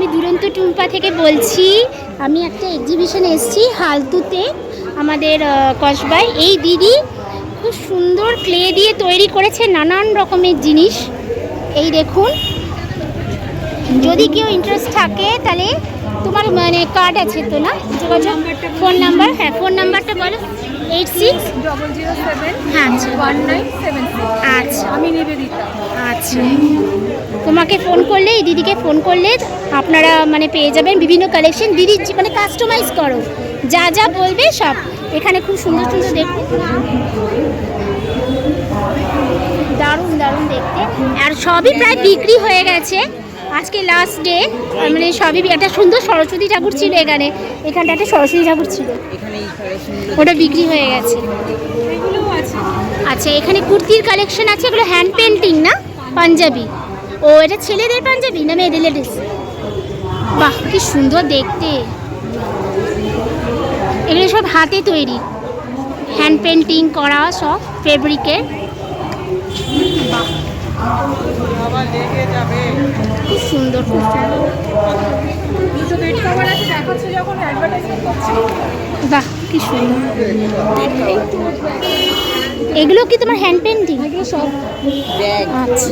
আমি দুরন্ত টুম্পা থেকে বলছি। আমি একটা এক্সিবিশনে এসেছি হালতুতে আমাদের কসবায়। এই দিদি খুব সুন্দর ক্লে দিয়ে তৈরি করেছে নানান রকমের জিনিস। এই দেখুন, যদি কেউ ইন্টারেস্ট থাকে তাহলে তোমার মানে কার্ড আছে তো না, যোগাযোগ ফোন নাম্বার? হ্যাঁ, ফোন নাম্বারটা বলো। 860007 হ্যাঁ, আচ্ছা 1976। আচ্ছা, আমি নিবেদিতা। আচ্ছা, তোমাকে ফোন করলে, এই দিদিকে ফোন করলে আপনারা মানে পেয়ে যাবেন বিভিন্ন কালেকশন। দিদি মানে কাস্টমাইজ করো, যা যা বলবে সব এখানে। খুব সুন্দর সুন্দর দেখতে, দারুণ দারুণ দেখতে। আর সবই প্রায় বিক্রি হয়ে গেছে, আজকে লাস্ট ডে। মানে সবই একটা সুন্দর সরস্বতী ঠাকুর ছিল এখানে, এখানটা একটা সরস্বতী ঠাকুর ছিল, ওটা বিক্রি হয়ে গেছে। আচ্ছা, এখানে কুর্তির কালেকশন আছে, এগুলো হ্যান্ড পেন্টিং না, পাঞ্জাবি। ও, এটা ছেলেদের পাঞ্জাবি না মেয়েদের লেডিস? বাহ, কি সুন্দর দেখতে। এগুলো সব হাতে তৈরি, হ্যান্ড পেন্টিং করা, সব ফেব্রিকের। খুব সুন্দর, খুব সুন্দর। বাহ, কি সুন্দর। এগুলো কি তোমার হ্যান্ড পেন্টিং? এগুলো সব আচ্ছা,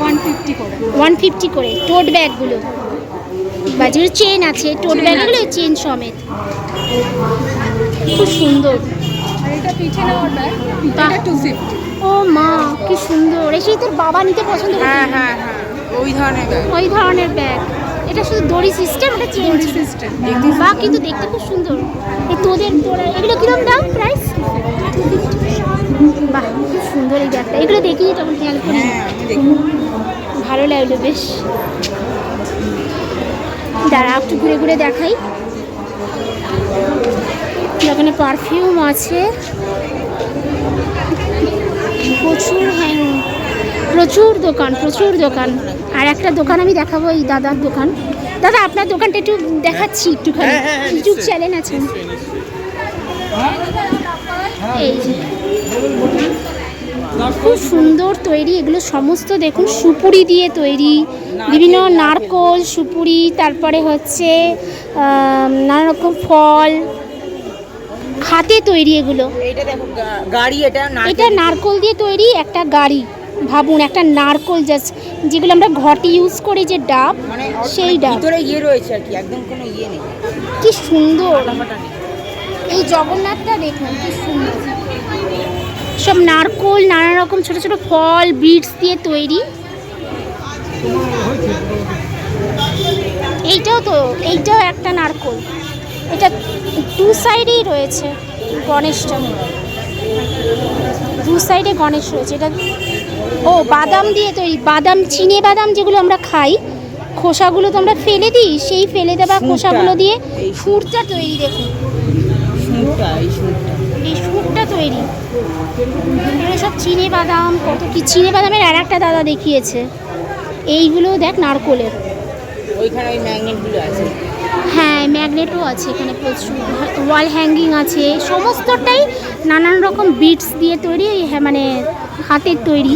150 করে। 150 করে টোট ব্যাগগুলো। বা যেগুলো চেন আছে, টোট ব্যাগগুলো চেন সমেত। খুব সুন্দর। আর এটা পিঠে নেওয়ার ব্যাগ, বাহ। এটা 250। ও মা, কি সুন্দর। এসেই তোর বাবা নিতে পছন্দ করে। হ্যাঁ হ্যাঁ হ্যাঁ, ওই ধরনের ব্যাগ। ওই ধরনের ব্যাগ। এটা শুধু দড়ি সিস্টেম, এটা চেন সিস্টেম। বা কিন্তু দেখতে খুব সুন্দর। এই তোরা এগুলো কিরকম দাম প্রাইস? বাহ, খুব সুন্দর এই ব্যাগটা। এগুলো দেখিনি তখন, খেয়াল করি। ভালো লাগলো বেশ। দাঁড়া, একটু ঘুরে ঘুরে দেখাই। এখানে পারফিউম আছে, প্রচুর দোকান, প্রচুর দোকান। আর একটা দোকান আমি দেখাবো, এই দাদার দোকান। দাদা, আপনার দোকানটা একটু দেখাচ্ছি একটুখানি, ইউটিউব চ্যানেল আছে। এই যে খুব সুন্দর তৈরি এগুলো সমস্ত, দেখুন সুপুরি দিয়ে তৈরি, বিভিন্ন নারকোল, সুপুরি, তারপরে হচ্ছে নানা রকম ফল, হাতে তৈরি এগুলো। এইটা দেখো গাড়ি, এটা নারকোল দিয়ে তৈরি একটা গাড়ি। ভাবুন, একটা নারকোল, জাস্ট যেগুলো আমরা ঘটে ইউজ করি, যে ডাব, সেই ডাব। ভিতরে ইয়ে রয়েছে আর কি, একদম কোনো ইয়ে নেই। কি সুন্দর। এই জগন্নাথটা দেখুন, কি সুন্দর। সব নারকোল, নানা রকম ছোট ছোট ফল, বিটস দিয়ে তৈরি। এইটাও একটা নারকোল। এটা দু সাইডেই রয়েছে গণেশটা, দু সাইডে গণেশ রয়েছে। এটা ও বাদাম দিয়ে তৈরি, বাদাম, চিনে বাদাম যেগুলো আমরা খাই, খোসাগুলো তো আমরা ফেলে দিই, সেই ফেলে দেওয়া খোসাগুলো দিয়ে সুরটা তৈরি। দেখুন এই সুরটা তৈরি। এগুলো সব চিনে বাদাম, কত কি চিনে বাদামের আর একটা দাদা দেখিয়েছে। এইগুলো দেখ নারকোলের। ওইখানে ওই ম্যাগনেটগুলো আছে। হ্যাঁ, ম্যাগনেটও আছে এখানে প্রচুর। ওয়াল হ্যাঙ্গিং আছে, সমস্তটাই নানান রকম বিটস দিয়ে তৈরি, মানে হাতের তৈরি।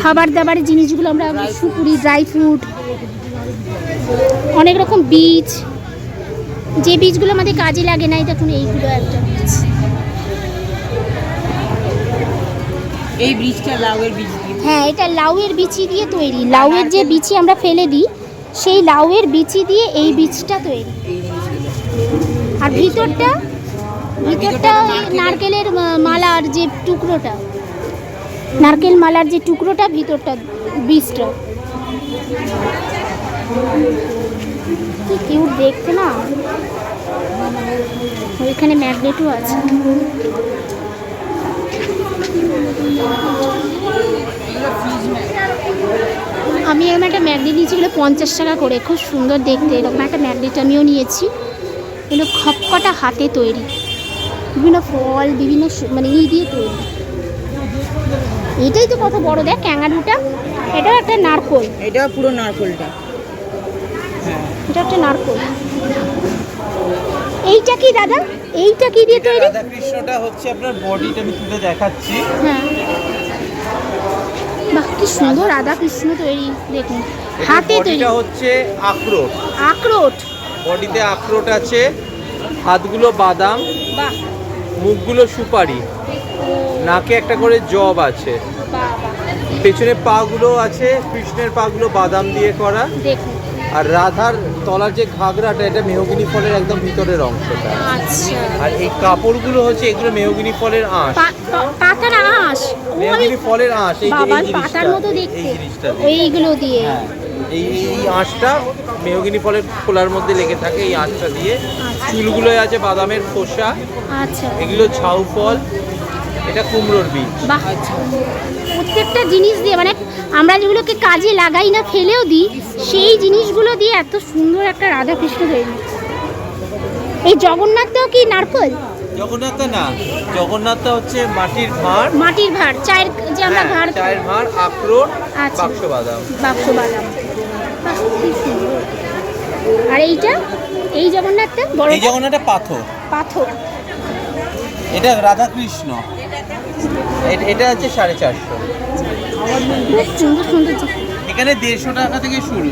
খাবার দাবারের জিনিসগুলো আমরা, সুপুরি, ড্রাই ফ্রুট, অনেক রকম বীজ, যে বীজগুলো আমাদের কাজে লাগে না। দেখুন এইগুলো একটা বীজ। এই বীজটা লাউয়ের বীজ দিয়ে। হ্যাঁ, এটা লাউয়ের বিচি দিয়ে তৈরি। লাউয়ের যে বিচি আমরা ফেলে দিই, সেই লাউয়ের বিচি দিয়ে এই বীজটা তৈরি। আর ভিতরটা নারকেলের মালার যে টুকরোটা, নারকেল মালার যে টুকরোটা, ভিতরটা বীজটা। কি কিউট দেখতে না। ওইখানে ম্যাগনেটও আছে। আমি এরকম একটা ম্যাগনেট নিয়েছি, এগুলো 50 টাকা করে, খুব সুন্দর দেখতে। এরকম একটা ম্যাগনেট আমিও নিয়েছি। এগুলো খপকটা হাতে তৈরি, বিভিন্ন ফল, বিভিন্ন মানে দিয়ে তৈরি। এটাই তো কত বড়, দেখ ক্যাঙ্গারুটা। এটাও একটা নারকোল, এটাও পুরো নারকোলটা। এটা একটা নারকোল। এইটা কি দাদা? এইটা কি দিয়ে তৈরি? রাধা কৃষ্ণটা হচ্ছে আপনার বডিটা, আমি তুলে দেখাচ্ছি। হ্যাঁ, বাহ, কি সুন্দর রাধা কৃষ্ণ তৈরি দেখুন, হাতে তৈরি। বডিটা হচ্ছে আখরোট, আখরোট। বডিতে আখরোট আছে, হাতগুলো বাদাম, বাহ, মুখগুলো সুপারি, নাকে একটা করে জব আছে, বাহ বাহ, পেছনে পাগুলো আছে, কৃষ্ণের পাগুলো বাদাম দিয়ে করা, দেখুন। আর রাধার তলার যে ঘাগরাটা এটা মেহগিনি ফলের একদম ভিতরের অংশটা। আচ্ছা, আর এই কাপড়গুলো হচ্ছে এগুলো মেহগিনি ফলের আঁশ, পাতার আঁশ। ও, আমি মেহগিনি ফলের আঁশ। এই যে বাবার এই পাতার জিনিসটা, মতো দেখতে, এই জিনিসটা দিয়ে। এইগুলো দিয়ে। হ্যাঁ, এই এই আঁশটা মেহগিনি ফলের খোলার মধ্যে লেগে থাকে, এই আঁশটা দিয়ে। চুলগুলো আছে বাদামের খোসা, আচ্ছা, এগুলো ঝাউ ফল, এটা কুমড়োর বীজ। বাহ, প্রত্যেকটা জিনিস দিয়ে, মানে আমরা যেগুলোকে কাজে লাগাই না, ফেলেও দিই, সেই জিনিসগুলো দিয়ে এত সুন্দর একটা রাধা কৃষ্ণ তৈরি। এই জগন্নাথটাও কি নারকল? জগন্নাথ না, জগন্নাথটা হচ্ছে মাটির ভাঁড়, মাটির ভাঁড়, চায়ের যে আমরা হ্যাঁ, ভাঁড়, চায়ের ভাঁড়, আখরোট, আচ্ছা। বাক্স বাদাম। বাক্স বাদাম। বাহ, কি সুন্দর। আর এইটা, এই জগন্নাথটা বড় এই জগন্নাথটা পাথর, পাথর। এটা রাধা কৃষ্ণ, এটা হচ্ছে 450। খুব সুন্দর সুন্দর। এখানে 150 টাকা থেকে শুরু।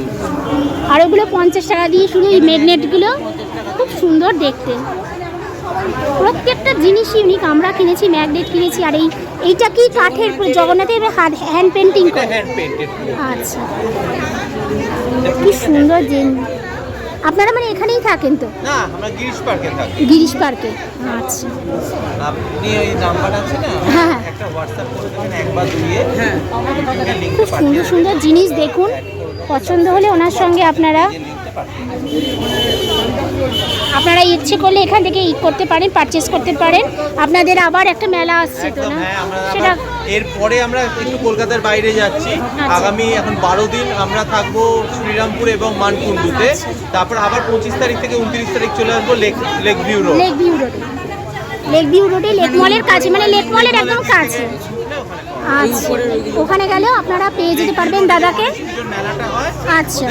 আর ওগুলো 50 টাকা দিয়ে শুরু। এই ম্যাগনেটগুলো খুব সুন্দর দেখতে, প্রত্যেকটা জিনিস ইউনিক। আমরা কিনেছি, ম্যাগনেট কিনেছি। আর এইটা কি কাঠের জগন্নাথের হ্যান্ড পেন্টিং এটা হ্যান্ড পেইন্টেড। আচ্ছা, কি সুন্দর জিনিস। আপনারা মানে এখানেই থাকেন তো? না, আমরা গিরিশ পার্কে থাকি। গিরিশ পার্কে, আচ্ছা। আপনি ওই নাম্বার আছে না, হ্যাঁ, হ্যাঁ। একটা হোয়াটসঅ্যাপ করে দেবেন একবার দিয়ে, হ্যাঁ, লিংক খুব সুন্দর সুন্দর জিনিস দেখুন। পছন্দ হলে ওনার সঙ্গে আপনারা ইচ্ছে করলে এখান থেকে করতে পারেন, পারচেস করতে পারেন। আপনাদের আবার একটা মেলা আসছে তো না? হ্যাঁ, আমরা সেটা এরপরে আমরা একটু কলকাতার বাইরে যাচ্ছি। আগামী এখন 12 দিন আমরা থাকবো শ্রীরামপুর এবং মানকুণ্ডুতে। তারপর আবার 25 তারিখ থেকে 29 তারিখ চলে আসবো lake view road. Lake view রোডে, লেক ভিউ রোডে, লেক মলের কাছে, মানে লেক মলের একদম কাছে। আচ্ছা, ওখানে গেলেও আপনারা পেয়ে যেতে পারবেন দাদাকে। মেলাটা হয়। আচ্ছা,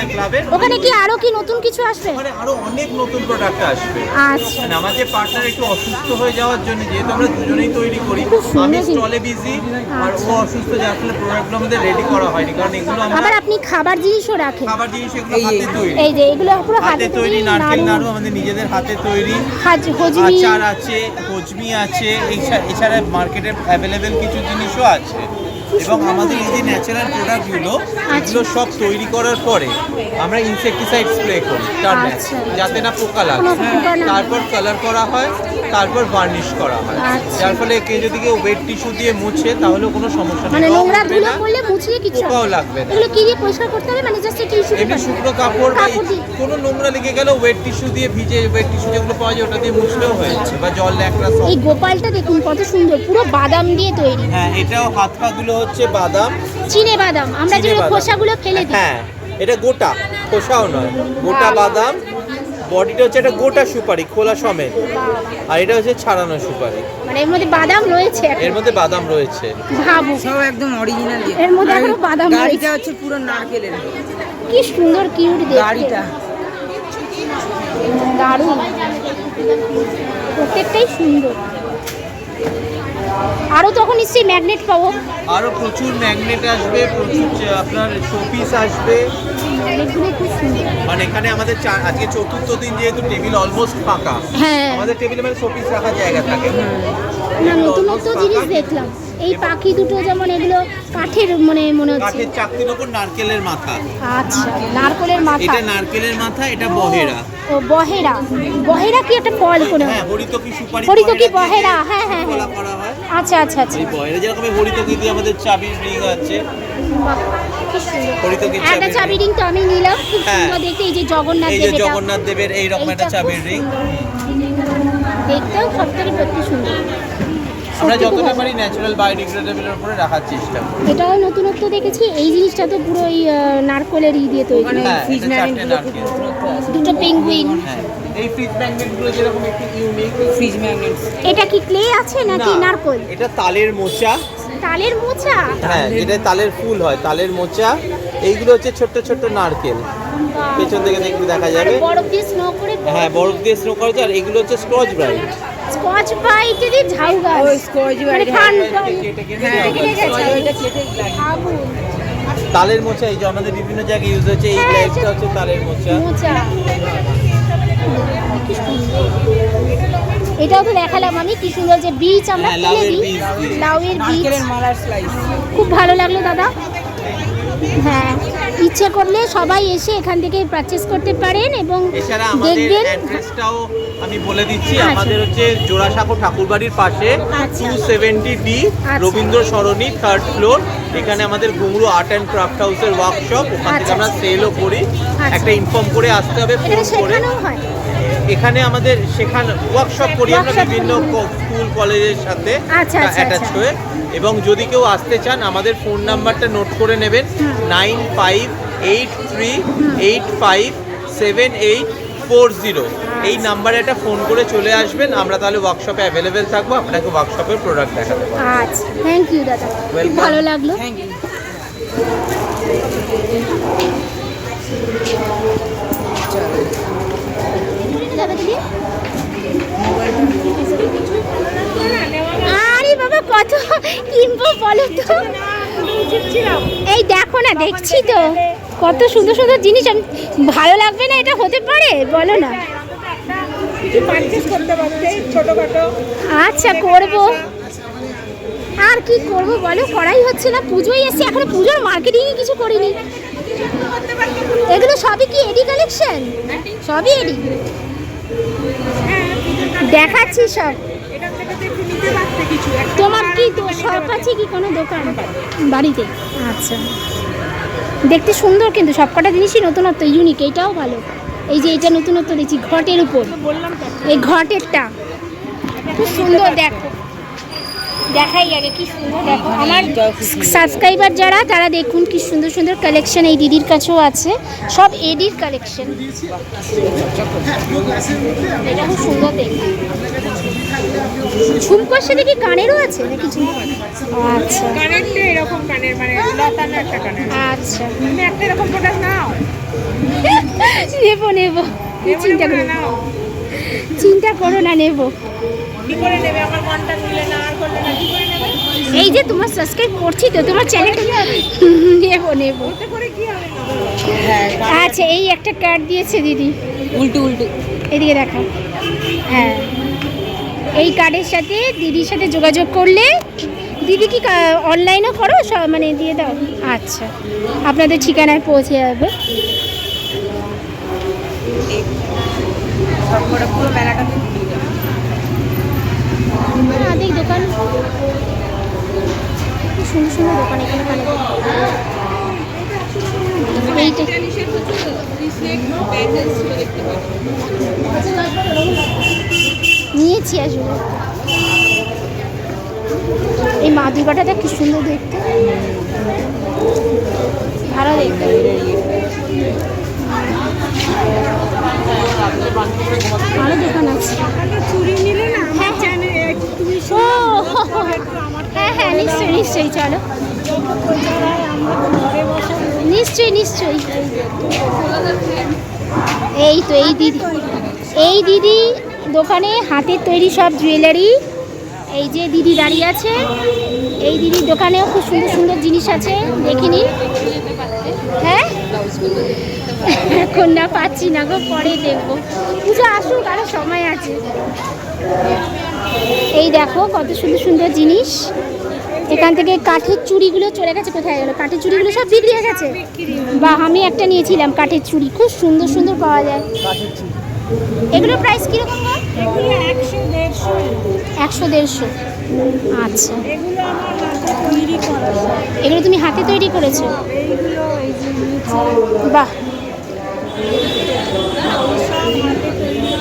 ওখানে কি আরো কি নতুন কিছু আসবে? ওখানে আরো অনেক নতুন প্রোডাক্ট আসবে। আচ্ছা, মানে আমাদের পার্টনার একটু অসুস্থ হয়ে যাওয়ার জন্য, যেহেতু আমরা দুজনেই তৈরি করি, খুব সুন্দর আমি জিনিস। স্টলে বিজি আর ও অসুস্থ, যার ফলে প্রোডাক্টগুলো আমাদের রেডি করা হয়নি। কারণ এগুলো আমরা আবার আপনি খাবার জিনিসও রাখেন? খাবার জিনিস, এগুলো হাতে তৈরি। এই যে এগুলো পুরো হাতে তৈরি নারকেল নাড়ু আমাদের নিজেদের হাতে তৈরি। হজমি আচার আছে, হজমি আছে, এছাড়া মার্কেটে অ্যাভেলেবেল কিছু জিনিসও আছে। এবং আমাদের এই যে ন্যাচারাল প্রোডাক্টগুলো, এগুলো সব তৈরি করার পরে আমরা ইনসেকটিসাইড স্প্রে করি টার্মেরিক, আচ্ছা। যাতে না পোকা লাগে। কোনো পোকা না। তারপর কালার করা হয়, তারপর ভার্নিশ করা হয়। আচ্ছা। যার ফলে কেউ যদি কেউ ওয়েট টিস্যু দিয়ে মুছে, তাহলেও কোনো সমস্যা নেই, মানে রং নোংরা উঠবে ধুলো না, করলে মুছিয়ে কিছু হবে পোকাও না। লাগবে না। এগুলো কি দিয়ে পরিষ্কার করতে হবে? মানে জাস্ট টিস্যু এমনি শুকনো কাপড় বা কাপড় দিয়ে। কোনো নোংরা লেগে গেলে ওয়েট টিস্যু দিয়ে ভিজে, ওয়েট টিস্যু যেগুলো পাওয়া যায় ওটা দিয়ে মুছলেও হয়ে যাচ্ছে, বা জল ল্যাকড়া সব। এই গোপালটা দেখুন কত সুন্দর, পুরো বাদাম দিয়ে তৈরি। হ্যাঁ, এটাও হাত পাগুলো হচ্ছে বাদাম, চিনে বাদাম, আমরা চিনে যেগুলো বাদাম। খোসাগুলো ফেলে দিই। হ্যাঁ, এটা গোটা, খোসাও নয়, গোটা বাদাম। বডিটা হচ্ছে একটা গোটা সুপারি, খোলা সমেত। আর এটা হচ্ছে ছাড়ানো সুপারি, মানে এর মধ্যে বাদাম রয়েছে এখন। এর মধ্যে বাদাম রয়েছে। ভাবু, সব একদম অরিজিনাল। এর মধ্যে এখনো বাদাম গাড়িটা রয়েছে। হচ্ছে পুরো নারকেলের কি সুন্দর, কিউট দেখতে। গাড়িটা। দারুণ, প্রত্যেকটাই সুন্দর। আরো তখন নিশ্চয়ই ম্যাগনেট পাবো। আরো প্রচুর ম্যাগনেট আসবে, প্রচুর আপনার শোপিস আসবে। ম্যাগনেটগুলো খুব সুন্দর। মানে এখানে আমাদের আজকে চতুর্থ দিন, যেহেতু টেবিল অলমোস্ট ফাঁকা, হ্যাঁ, আমাদের টেবিলে মানে শোপিস রাখার জায়গা থাকে। না নতুন নতুন জিনিস দেখলাম। এই পাখি দুটো যেমন, এগুলো কাঠের মনে হচ্ছে। কাঠের চাকতির ওপর নারকেলের মাথা। আচ্ছা, নারকেলের মাথা। এটা নারকেলের মাথা, এটা বহেরা। ও বহেরা, বহেরা কি একটা ফল কোনো? হ্যাঁ, হরিতকি সুপারি। হরিতকি বহেরা, হ্যাঁ হ্যাঁ কলা হ্যাঁ। করা হয়। আচ্ছা আচ্ছা আচ্ছা। এই বহেরা যেরকম হরিতকি দিয়ে আমাদের চাবির রিং আছে। বাহ, কি সুন্দর। হরিতকির একটা চাবির চাবি ring। রিং তো আমি নিলাম, খুব হ্যাঁ। সুন্দর দেখতে। এই যে জগন্নাথ এই যে দেব, জগন্নাথ দেবের এইরকম একটা এইটা চাবির খুব রিং। দেখতেও সব থেকে সত্যি সুন্দর। আমরা সত্যি খুব যতটা ভালো। পারি ন্যাচারাল বায়োডিগ্রেডেবলের উপরে রাখার চেষ্টা করি। এটাও নতুনত্ব দেখেছি। এই জিনিসটা তো পুরো ওই নারকলের দিয়ে তৈরি। হ্যাঁ, ফ্রিজ এটা চারটে ম্যাগনেট নারকেল। দুটো পেঙ্গুইন। হ্যাঁ, এই ফ্রিজ ম্যাগনেটগুলো যেরকম একটু ইউনিক। Fridge magnet. এটা কি ক্লে আছে নাকি নারকল? এটা তালের মোচা। তালের মোচা। হ্যাঁ, এটা তালের ফুল হয়, তালের মোচা। এইগুলো হচ্ছে ছোট্ট ছোট্ট নারকেল, পেছন থেকে দেখতে দেখা আর যাবে। বরফ দিয়ে স্নো করে। হ্যাঁ, বরফ দিয়ে স্নো করা যায়। আর এগুলো হচ্ছে স্কচ ব্রাইট। স্কচ ব্রাইটেরই ঝাউ গাছ ওই স্কচ মানে ব্রাইট, ফান কেটে কেটে হ্যাঁ, কেটে গেছে। ওইটা কেটে লাগিয়ে। আগুন তালের মোচা, এই যে আমাদের বিভিন্ন জায়গায় ইউজ হচ্ছে, এই হ্যাঁ, ব্লেডটা হচ্ছে তালের মোচা। মোচা কি সুন্দর। এটাও তো দেখালাম আমি, কি সুন্দর যে বীজ আমরা হ্যাঁ, ফেলে লাউয়ের দিই, বীজ দিয়ে। লাউয়ের বীজ। নারকেলের মালার স্লাইস। খুব ভালো লাগলো দাদা। হ্যাঁ, ইচ্ছে করলে সবাই এসে এখান থেকে পারচেস করতে পারেন এবং এছাড়া আমাদের দেখবেন। অ্যাড্রেসটাও আমি বলে দিচ্ছি, আচ্ছা। আমাদের হচ্ছে জোড়াসাঁকো ঠাকুরবাড়ির পাশে আচ্ছা। 270D আচ্ছা। রবীন্দ্র সরণি 3rd ফ্লোর। এখানে আমাদের ঘুঙরু আর্ট অ্যান্ড ক্রাফট হাউসের ওয়ার্কশপ, ওখান থেকে আচ্ছা। আমরা সেলও করি। আচ্ছা। একটা ইনফর্ম করে আসতে হবে, এখানে ফোন করে। শেখানোও হয়। এখানে আমাদের শেখানো ওয়ার্কশপ করি আমরা Workshop বিভিন্ন স্কুল কলেজের সাথে আচ্ছা, আচ্ছা, অ্যাটাচ আচ্ছা। হয়ে। এবং যদি কেউ আসতে চান, আমাদের ফোন নাম্বারটা নোট করে নেবেন, 9583857840। এই নাম্বারে একটা ফোন করে চলে আসবেন, আমরা তাহলে ওয়ার্কশপে অ্যাভেলেবেল থাকবো, আপনাকে ওয়ার্কশপের প্রোডাক্ট দেখাতে পারবো। আচ্ছা, থ্যাংক ইউ দাদা, খুব Welcome. ভালো লাগলো। Thank you. দাদা দিদি, আরে বাবা কত কিনবো বলো তো। এই দেখো না, দেখছি তো কত সুন্দর সুন্দর জিনিস। ভালো লাগবে না এটা হতে পারে, বলো না। আচ্ছা, করব। আর কি করব বলো, করাই হচ্ছে না। পুজোই এসছে, এখনো পুজোর মার্কেটিংই কিছু করিনি। এগুলো সবই কি এডি কালেকশন? সবই এডি দেখাচ্ছি সব। তোমার কি শপ আছে কি কোনো দোকান বাড়িতে? আচ্ছা, দেখতে সুন্দর কিন্তু সবকটা জিনিসই নতুনত্ব, ইউনিক। এইটাও ভালো। এই যে এটা নতুনত্ব দেখছি, ঘটের উপর, এই ঘটেরটা খুব সুন্দর। দেখো, দেখাই আগে কি সুন্দর। দেখো আমার সাবস্ক্রাইবার যারা, তারা দেখুন কি সুন্দর সুন্দর কালেকশন এই দিদির কাছেও আছে, সব এডির কালেকশন। এটা খুব সুন্দর দেখতে। ঝুমকোর সাথে কি কানেরও আছে নাকি? আচ্ছা কানেরটা এরকম কানের, মানে লতানো একটা কানের। আচ্ছা, তুমি একটা এরকম প্রোডাক্ট নাও। নেবো নেবো, চিন্তা করো না, নাও। চিন্তা করো না, নেবো। কি করে নেবে? আমার মনটা নিলে না, আর করলে না, কি করে নেবে? এই যে তোমার সাবস্ক্রাইব করছি তো, তোমার চ্যানেল নেবো নেবো। ওতে করে কি হবে? হ্যাঁ, আচ্ছা, এই একটা কার্ড দিয়েছে দিদি, উল্টো উল্টো। এদিকে দেখা। হ্যাঁ, এই কার্ডের সাথে দিদির সাথে যোগাযোগ করলে, দিদি কি অনলাইনও করো সব, মানে দিয়ে দাও? আচ্ছা, আপনাদের ঠিকানায় পৌঁছে যাবে। সবকটা পুরো মেলাটাতে দিয়ে যাবে। আদিক দোকান, খুব সুন্দর সুন্দর দোকান এখানে। এইটা নিয়েছি আসলে। এই মা দুর্গাটা কি সুন্দর দেখতে, ভালো দেখতে। আরো দোকান আছে। চুরি নিলে না, হ্যাঁ হ্যাঁ, ও হ্যাঁ হ্যাঁ, নিশ্চয়ই নিশ্চয়ই, চলো। নিশ্চয়ই নিশ্চয়ই। এই তো এই দিদি দোকানে হাতের তৈরি সব জুয়েলারি। এই যে দিদি দাঁড়িয়ে আছে, এই দিদির দোকানেও খুব সুন্দর সুন্দর জিনিস আছে, দেখে নিন। হ্যাঁ, এখন না পাচ্ছি না গো, পরে দেখবো। পুজো আসুক, আরো সময় আছে। এই দেখো কত সুন্দর সুন্দর জিনিস। এখান থেকে কাঠের চুড়িগুলো চলে গেছে, কোথায় গেল? কাঠের চুড়িগুলো সব বিক্রি হয়ে গেছে। বা আমি একটা নিয়েছিলাম কাঠের চুড়ি, খুব সুন্দর সুন্দর পাওয়া যায়। এগুলোর প্রাইস কীরকম? এগুলো 100-150। আচ্ছা, এগুলো আমার হাতে তৈরি করা। এগুলো তুমি হাতে তৈরি করেছো? এইগুলো এই যে বাহ, সব হাতে তৈরি।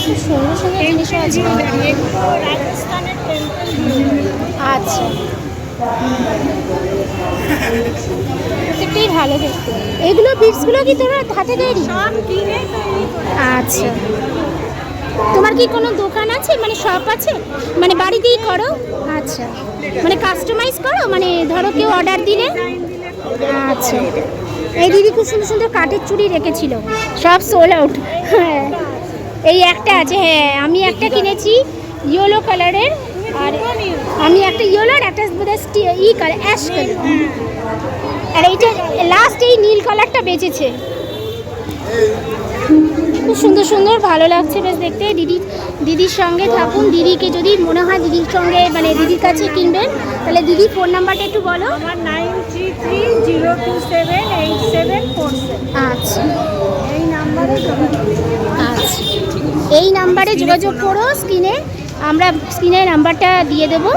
খুব সুন্দর সুন্দর জিনিসও আছে। এগুলো রাজস্থানের টেম্পল। আচ্ছা, প্রত্যেকটাই ভালো দেখতে। এগুলো বিটসগুলো কি তোমার হাতে তৈরি? সব কিনে তৈরি করে। আচ্ছা, তোমার কি কোনো দোকান আছে, মানে শপ আছে, মানে বাড়িতেই করো? আচ্ছা, মানে কাস্টমাইজ করো, মানে ধরো কেউ অর্ডার দিলে? ডিজাইন দিলে আচ্ছা, এই দিদি খুব সুন্দর সুন্দর কাঠের চুড়ি রেখেছিল, সব সোল আউট। হ্যাঁ, এই একটা আছে, হ্যাঁ আমি একটা কিনেছি ইয়েলো কালারের, আর আমি একটা ইয়েলো আর একটা ই কালার অ্যাশ কালার, আর এইটা লাস্ট এই নীল কালারটা বেঁচেছে। খুব সুন্দর সুন্দর, ভালো লাগছে বেশ দেখতে। দিদির সঙ্গে থাকুন, দিদিকে যদি মনে হয় দিদির সঙ্গে মানে দিদির কাছে কিনবেন, তাহলে দিদির ফোন নাম্বারটা একটু বলো। আমার 9330278747। আচ্ছা, এই নাম্বারে আচ্ছা, এই নাম্বারে যোগাযোগ করো। আমরা স্ক্রিনের নাম্বারটা দিয়ে দেবো,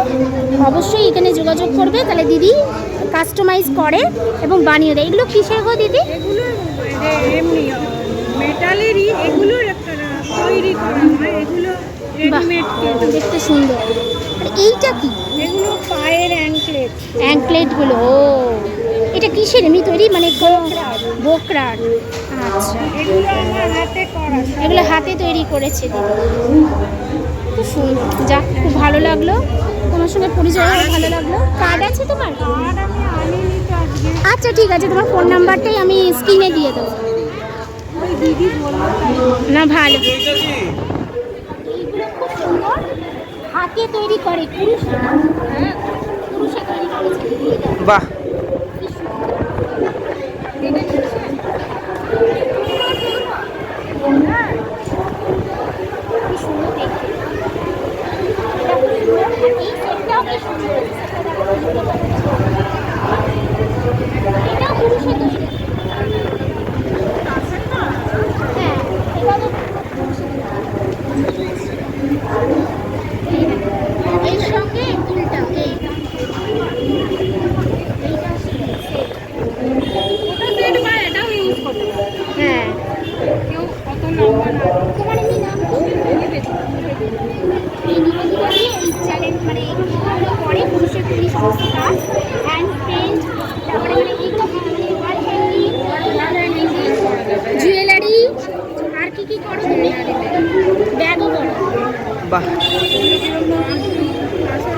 অবশ্যই এখানে যোগাযোগ করবে, তাহলে দিদি কাস্টমাইজ করে এবং বানিয়ে দেয়। এগুলো কিসের গো দিদি? এগুলো এমনি মেটালেরই, এগুলো তৈরি করা হয়, এগুলো বাহ, রেডিমেড। দেখতে সুন্দর। আর এইটা কি? এগুলো পায়ের অ্যাঙ্কলেট। অ্যাঙ্কলেটগুলো, ও এটা কিসের এমনি তৈরি, মানে বোকরার? আচ্ছা, এগুলো আমার হাতে করা। এগুলো হাতে তৈরি করেছে দিদি, খুব সুন্দর। যাক, খুব ভালো লাগলো তোমার সঙ্গে পরিচয় হয়ে, ভালো লাগলো। কার্ড আছে তোমার? আর আমি আনিনি তো আজকে, আচ্ছা ঠিক আছে, তোমার ফোন নাম্বারটাই আমি স্ক্রিনে দিয়ে দেবো। ওই দিদি বললো তাই। না ভালো, এইগুলো খুব সুন্দর, হাতে তৈরি করে কুরুশে, হ্যাঁ কুরুশে তৈরি করেছে দিদি। বাহ, এটা দেখছেন? হ্যাঁ, কি সুন্দর দেখতে। এটা খুব সুন্দর, আর এই সেটটাও কি সুন্দর। এটাও কুরুশে তৈরি। হ্যাঁ, এটাও তো কুরুশে তৈরি। এর সঙ্গে দুলটা এইটা সেট। ওটা সেট বা এটাও ইউজ করতে পারে, হ্যাঁ, কেউ অত লম্বা না। তোমার এমনি নাম কি? এই নিবেদিতা দিয়ে এই চ্যালেঞ্জ মানে এইগুলো করে পুরুষের তৈরি সমস্ত কাজ, হ্যান্ড পেন্ট, তারপরে মানে এইগুলো ওয়াল হ্যাঙ্গিং, জুয়েলারি, আর কি কি করো তুমি? ব্যাগও করো, বাহ,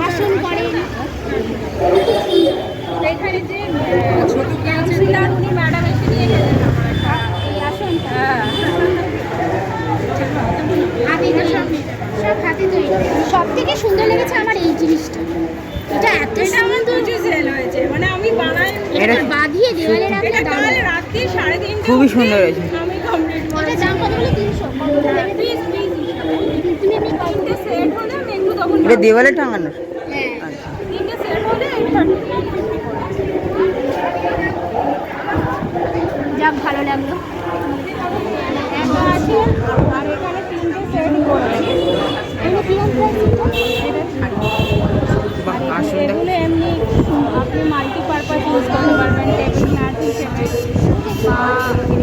আসন করেন। এখানে যে ছোট কাউন্সিলার উনি ম্যাডাম এসে নিয়ে গেলেন এই আসনটা হ্যাঁ হাতে তৈরি, সব হাতে তৈরি। সব থেকে সুন্দর লেগেছে আমার এই জিনিসটা, এটা এত এটা আমার প্রচুর সেল হয়েছে, মানে আমি বানাই এটা বাঁধিয়ে দেওয়ালে রাখলে এটা দাম। কাল রাত্রি 3:30 খুবই সুন্দর হয়েছে। আমি কমপ্লিট এটা দাম কত বলে? 300। পিস তুমি এমনি কত? তিনটে সেট হলে আমি একটু তখন এটা দেওয়ালে টাঙানোর? হ্যাঁ, তিনটে সেট হলে এটা যাক ভালো লাগলো। একটা আছে আর এখানে তিনটে সেট করেছি। এগুলো কিরম প্রাইস? বাহ, আসুন দেখ। এগুলো এমনি আপনি মাল্টিপারপাস ইউজ করতে পারবেন, টেবিল ম্যাট হিসেবে বা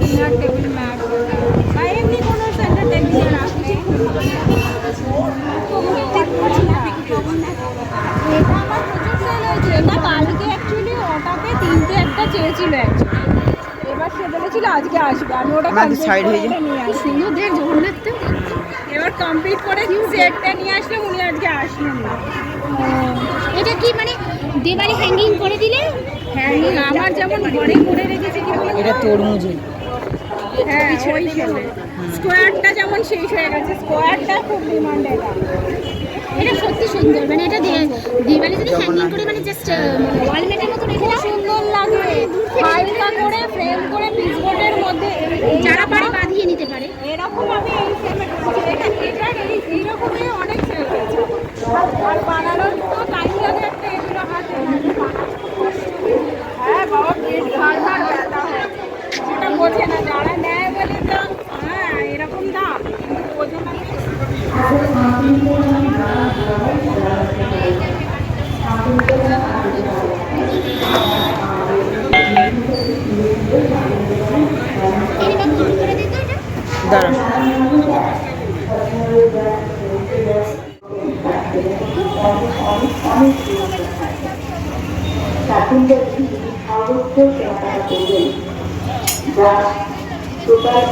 ডিনার টেবিল ম্যাট বা এমনি কোনো সেন্টার টেবিলে রাখলে। এটা আমার প্রচুর সেল হয়েছে। এটা কালকে অ্যাকচুয়ালি ওটাকে তিনটে একটা চেয়েছিল অ্যাকচুয়ালি, এবার সে বলেছিল আজকে আসবে, আমি ওটা আমাকে কমপ্লিট side হয়ে করে যা। নিয়ে আসি। সুন্দর দেখ জগন্নাথ তো। এবার কমপ্লিট করে সেটটা নিয়ে আসলে উনি আজকে আসলেন না। এটা কি মানে দেওয়ালে হ্যাঙ্গিং করে দিলে? হ্যাঁ, আমার যেমন ঘরে করে রেখেছি কি বলুন তো? এটা তরমুজের। হ্যাঁ, ওই স্কোয়ারটা যেমন শেষ হয়ে গেছে, স্কোয়ারটা খুব ডিমান্ড। এটা সত্যি সুন্দর, মানে এটা দেওয়ালে যদি হ্যাঙ্গিং করে মানে জাস্ট ওয়ালমেটের মতো রেখে দাও, সুন্দর লাগে, হালকা করে ফ্রেম করে পিসবোর্ডের মধ্যে যারা পারে বাঁধিয়ে নিতে পারে। এরকম আমি এই ফ্রেমে এইরকমই অনেক সেল হয়েছে। আর বানানোর তো টাইম লাগে একটা, এগুলো হাতে হ্যাঁ বাবা পেট বারবার ব্যথা হয়, সেটা বোঝে না যারা নেয় বলে তো হ্যাঁ এরকম দাম, কিন্তু বোঝে না। এবার কি করে দিতে এটা? দাঁড়া, যা টোটাল